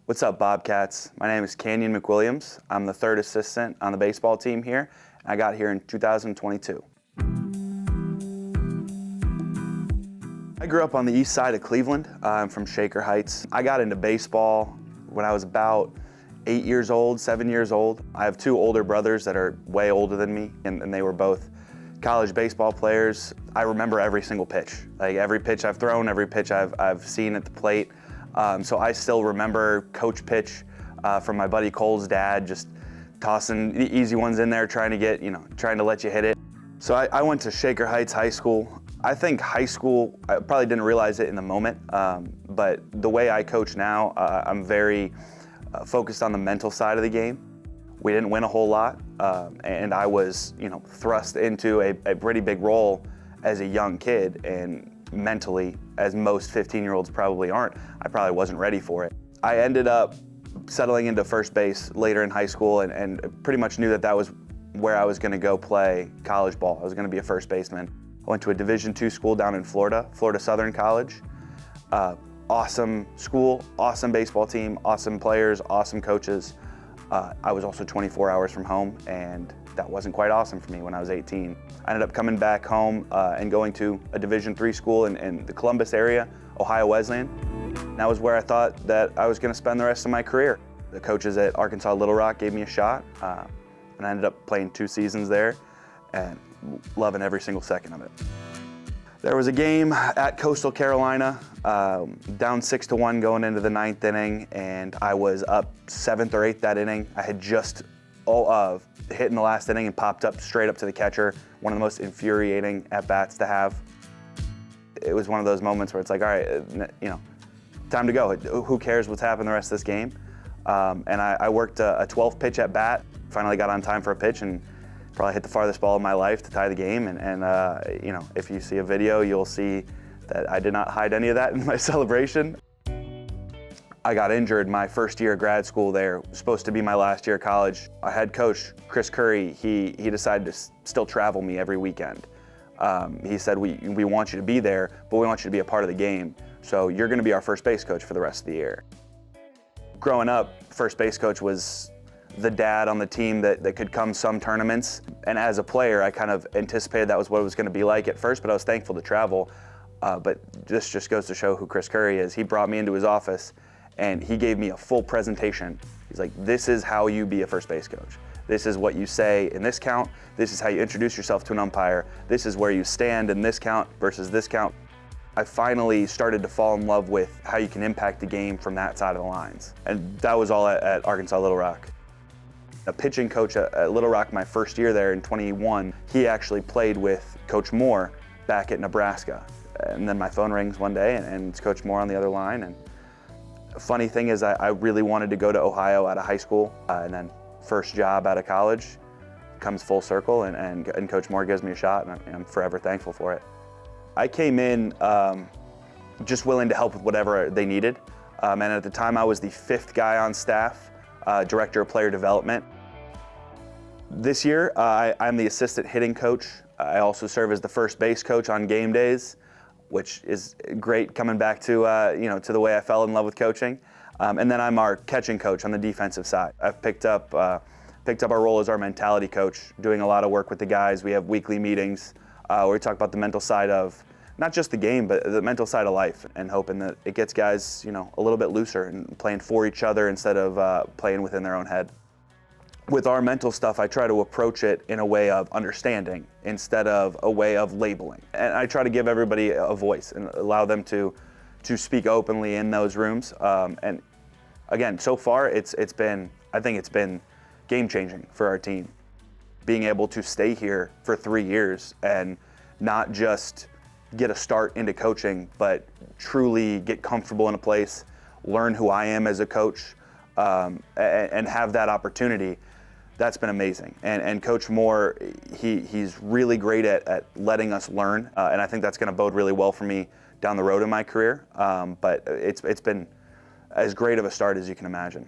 What's up, Bobcats? My name is Canyon McWilliams. I'm the third assistant on the baseball team here. I got here in 2022. I grew up on the east side of Cleveland. I'm from Shaker Heights. I got into baseball when I was about 8 years old, 7 years old. I have two older brothers that are way older than me, and they were both college baseball players. I remember every single pitch. Like every pitch I've thrown, every pitch I've seen at the plate. So I still remember coach pitch from my buddy Cole's dad, just tossing the easy ones in there, trying to let you hit it. So I went to Shaker Heights High School. I think high school, I probably didn't realize it in the moment, but the way I coach now, I'm very focused on the mental side of the game. We didn't win a whole lot, and I was, thrust into a pretty big role as a young kid, and mentally, as most 15-year-olds probably aren't, I probably wasn't ready for it. I ended up settling into first base later in high school and pretty much knew that was where I was going to go play college ball. I was going to be a first baseman. I went to a Division II school down in Florida, Florida Southern College. Awesome school, awesome baseball team, awesome players, awesome coaches. I was also 24 hours from home, and that wasn't quite awesome for me when I was 18. I ended up coming back home and going to a Division III school in the Columbus area, Ohio Wesleyan. That was where I thought that I was going to spend the rest of my career. The coaches at Arkansas Little Rock gave me a shot, and I ended up playing 2 seasons there and loving every single second of it. There was a game at Coastal Carolina, down 6-1 going into the 9th inning, and I was up 7th or 8th that inning. I had just hit in the last inning and popped up straight up to the catcher. One of the most infuriating at-bats to have. It was one of those moments where it's like, all right, time to go. Who cares what's happened the rest of this game? And I worked a 12th pitch at bat, finally got on time for a pitch, and probably hit the farthest ball of my life to tie the game. And if you see a video, you'll see that I did not hide any of that in my celebration. I got injured my first year of grad school there. It was supposed to be my last year of college. Our head coach, Chris Curry, he decided to still travel me every weekend. He said, we want you to be there, but we want you to be a part of the game. So you're gonna be our first base coach for the rest of the year. Growing up, first base coach was the dad on the team that could come some tournaments. And as a player, I kind of anticipated that was what it was gonna be like at first, but I was thankful to travel. But this just goes to show who Chris Curry is. He brought me into his office and he gave me a full presentation. He's like, this is how you be a first base coach. This is what you say in this count. This is how you introduce yourself to an umpire. This is where you stand in this count versus this count. I finally started to fall in love with how you can impact the game from that side of the lines. And that was all at Arkansas Little Rock. A pitching coach at Little Rock my first year there in 21, he actually played with Coach Moore back at Nebraska. And then my phone rings one day and it's Coach Moore on the other line. And funny thing is I really wanted to go to Ohio out of high school, and then first job out of college comes full circle, and Coach Moore gives me a shot, and I'm forever thankful for it. I came in just willing to help with whatever they needed, and at the time I was the 5th guy on staff, Director of Player Development. This year I'm the assistant hitting coach. I also serve as the first base coach on game days, which is great coming back to to the way I fell in love with coaching. And then I'm our catching coach on the defensive side. I've picked up our role as our mentality coach, doing a lot of work with the guys. We have weekly meetings where we talk about the mental side of not just the game, but the mental side of life, and hoping that it gets guys a little bit looser and playing for each other instead of playing within their own head. With our mental stuff, I try to approach it in a way of understanding instead of a way of labeling. And I try to give everybody a voice and allow them to speak openly in those rooms. And again, so far I think it's been game-changing for our team. Being able to stay here for 3 years and not just get a start into coaching, but truly get comfortable in a place, learn who I am as a coach, and have that opportunity. That's been amazing. And Coach Moore, he's really great at letting us learn, and I think that's going to bode really well for me down the road in my career. But it's been as great of a start as you can imagine.